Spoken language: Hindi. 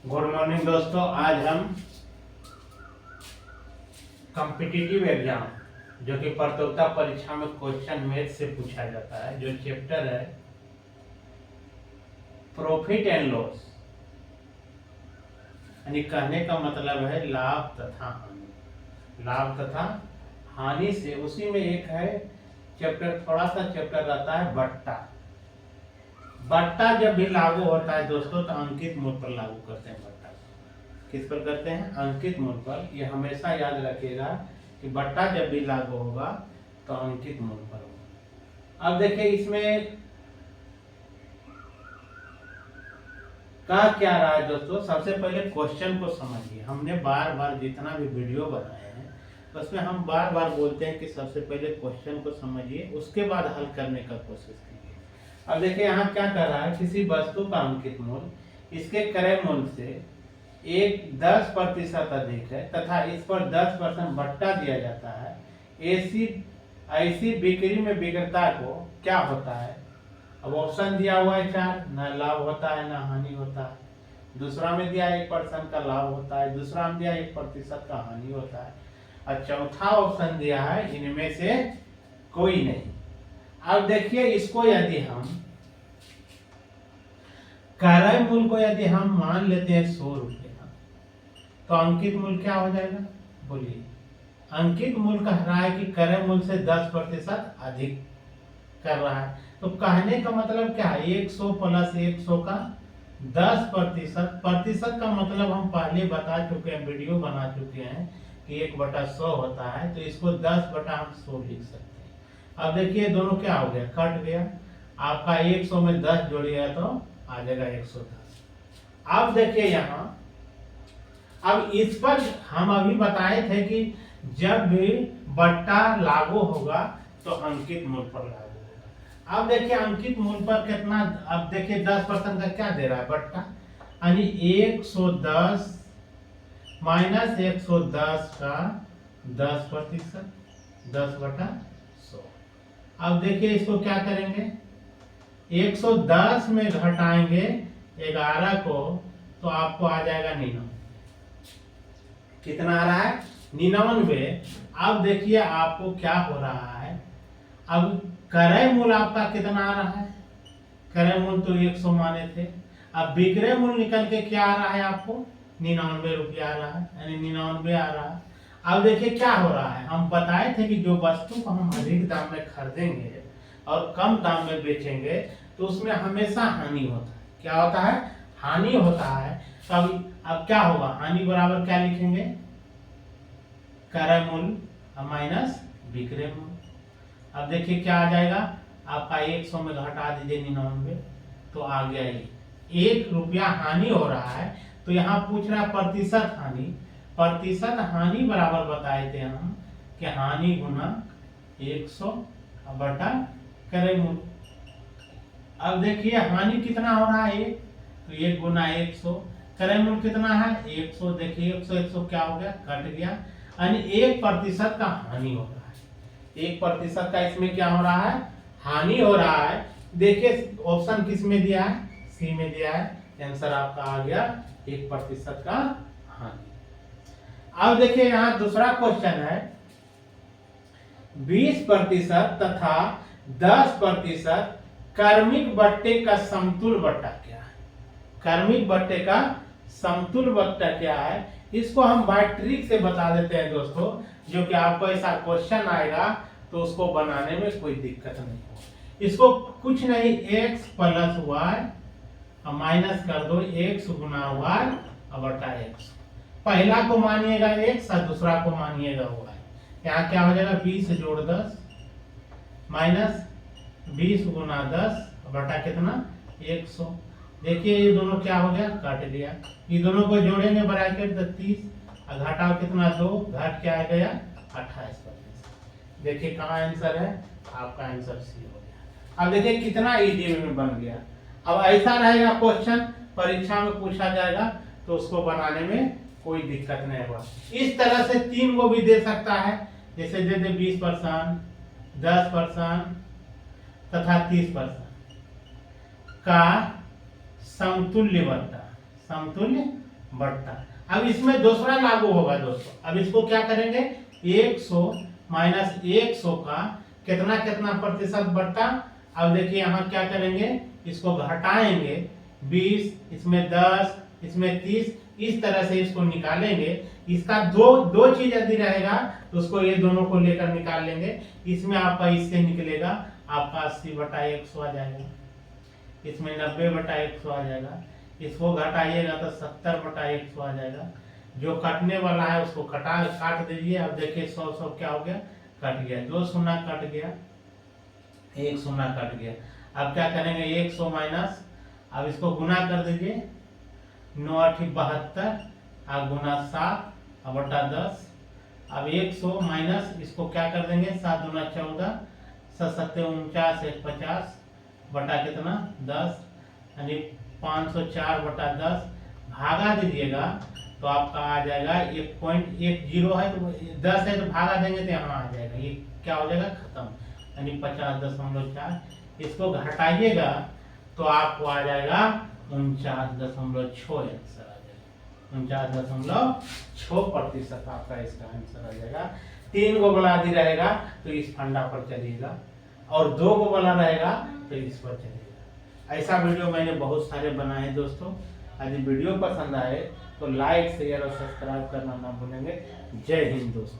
गुड मॉर्निंग दोस्तों। आज हम कॉम्पिटिटिव एग्जाम जो कि प्रतियोगिता परीक्षा में क्वेश्चन मैथ से पूछा जाता है, जो चैप्टर है प्रॉफिट एंड लॉस, यानी कहने का मतलब है लाभ तथा हानि। लाभ तथा हानि से उसी में एक है चैप्टर, थोड़ा सा चैप्टर रहता है बट्टा। बट्टा जब भी लागू होता है दोस्तों तो अंकित मूल पर लागू करते हैं। बट्टा किस पर करते हैं? अंकित मूल पर। यह हमेशा याद रखिएगा कि बट्टा जब भी लागू होगा तो अंकित मूल पर होगा। अब देखिए इसमें कहा क्या रहा है दोस्तों। सबसे पहले क्वेश्चन को समझिए। हमने बार बार जितना भी वीडियो बनाए हैं उसमें हम बार बार बोलते हैं कि सबसे पहले क्वेश्चन को समझिए, उसके बाद हल करने का कोशिश कीजिए। अब देखिए यहाँ क्या कर रहा है, किसी वस्तु का अंकित मूल्य इसके क्रय मूल्य से 10% अधिक है तथा इस पर 10% बट्टा दिया जाता है। ऐसी बिक्री में विक्रेता को क्या होता है? अब ऑप्शन दिया हुआ है 4, ना लाभ होता है ना हानि होता है। दूसरा में दिया 1% का लाभ होता है, दूसरा में दिया 1% का हानि होता है, और चौथा ऑप्शन दिया है इनमें से कोई नहीं। अब देखिए इसको यदि हम क्रय मूल्य को यदि हम मान लेते हैं 100 रुपये, तो अंकित मूल्य क्या हो जाएगा? बोलिए। अंकित मूल्य कह रहा है कि क्रय मूल्य से 10% अधिक कर रहा है। तो कहने का मतलब क्या है? 100 प्लस 100 का 10%। प्रतिशत का मतलब हम पहले बता चुके हैं, वीडियो बना चुके हैं कि 1/100 होता है, तो इसको 10/100 लिख सकते हैं। अब देखिए दोनों क्या हो गया, कट गया। आपका 100 में 10 जोड़िएगा तो आ जाएगा 110। अब देखिए यहाँ, अब इस पर हम अभी बताए थे कि जब भी बट्टा लागू होगा तो अंकित मूल्य पर लागू होगा। अब देखिए अंकित मूल्य पर कितना, अब देखिए 10% का क्या दे रहा है बट्टा, यानी 110 माइनस 110 का 10%, 10/100। अब देखिए इसको क्या करेंगे, 110 में घटाएंगे 11 को तो आपको आ जाएगा 99। कितना आ रहा है? 99। अब देखिए आपको क्या हो रहा है, अब क्रय मूल्य आपका कितना आ रहा है? क्रय मूल्य तो 100 माने थे, अब विक्रय मूल्य निकल के क्या आ रहा है आपको? 99 रुपया आ रहा है, यानी 99 आ रहा है। अब देखिए क्या हो रहा है, हम बताए थे कि जो वस्तु को हम अधिक दाम में खरीदेंगे और कम दाम में बेचेंगे तो उसमें हमेशा हानि होता है। क्या होता है? हानि होता है। तो अब क्या होगा, हानि बराबर क्या लिखेंगे? क्रय मूल्य माइनस विक्रय मूल्य। अब देखिए क्या आ जाएगा आपका, 100 में घटा दीजिए 99 तो आ गया 1 रुपया हानि हो रहा है। तो यहाँ पूछ रहा है प्रतिशत हानि। प्रतिशत हानि बराबर बताए थे हम कि हानि गुना 100 बटा क्रय मूल्य। अब देखिए हानि कितना हो रहा है? 1, तो 1 गुना 100। क्रय मूल्य कितना है? 100। देखिए 100 क्या हो गया, कट गया, यानी 1% का हानि हो रहा है। 1% का इसमें क्या हो रहा है? हानि हो रहा है। देखिए ऑप्शन किस में दिया है? सी में दिया है। आंसर आपका आ गया 1% का हानि। अब देखिए यहाँ दूसरा क्वेश्चन है, 20% तथा 10% कर्मिक बट्टे का समतुल्य बट्टा क्या है? कर्मिक बट्टे का समतुल्य बट्टा क्या है? इसको हम बाय ट्रिक से बता देते हैं दोस्तों, जो कि आपको ऐसा क्वेश्चन आएगा तो उसको बनाने में कोई दिक्कत नहीं हो। इसको कुछ नहीं, x प्लस वाई माइनस कर दो, x गुना वाई बटा x। पहला को मानिएगा x और दूसरा को मानिएगा y। यहाँ क्या हो जाएगा, 20 जोड़ 10 माइनस 20 गुना 10 बटा कितना, 100। देखिए ये दोनों क्या हो गया, कट गया। ये दोनों को जोड़ेंगे ब्रैकेट तो 30 और घटाओ कितना 2, घट क्या आ गया 28%। देखिए कहाँ आंसर है आपका, आंसर सी हो गया। अब देखिए कितना इजी में बन गया। अब ऐसा रहेगा क्वेश्चन परीक्षा में पूछा जाएगा तो उसको बनाने में कोई दिक्कत नहीं होगा। इस तरह से 3 को भी दे सकता है, जैसे दे दे 20%, 10% तथा 30% का समतुल्य बट्टा। समतुल्य बट्टा। अब इसमें दूसरा लागू होगा दोस्तों। अब इसको क्या करेंगे, 100 माइनस 100 का कितना कितना प्रतिशत बट्टा। अब देखिए यहाँ क्या करेंगे, इसको घटाएंगे 20, इसमें 10, इसमें 30, इस तरह से इसको निकालेंगे। इसका दो चीज यदि रहेगा तो उसको ये दोनों को लेकर निकाल लेंगे। इसमें आपका इससे निकलेगा आपका 80/100 आ जाएगा, इसमें 90/100 आ जाएगा। इसको घटाइएगा तो 70/100 आ जाएगा। जो कटने वाला है उसको काट दीजिए। अब देखिए 100 क्या हो गया, कट गया, 2 शून्य कट गया, 1 शून्य कट गया। अब क्या करेंगे, 100 माइनस, अब इसको गुना कर दीजिए, 9 8 72, अब गुना 7 अब बटा 10। अब 100 माइनस इसको क्या कर देंगे, 7 दूना 14, 7 7 49, 150 बटा कितना 10, यानी 504/10 भागा दीजिएगा तो आपका आ जाएगा 1.10 है तो 10 है तो भागा देंगे तो यहाँ आ जाएगा, ये क्या हो जाएगा खत्म, यानी 50.4। इसको घटाइएगा तो आपको आ जाएगा 49.6 आंसर आ जाएगा, 49.6% आपका इसका आंसर आ जाएगा। 3 गो बलादी रहेगा तो इस फंडा पर चलिएगा, और 2 गो वाला रहेगा तो इस पर चलिएगा। ऐसा वीडियो मैंने बहुत सारे बनाए हैं दोस्तों। यदि वीडियो पसंद आए तो लाइक शेयर और सब्सक्राइब करना ना भूलेंगे। जय हिंद दोस्तों।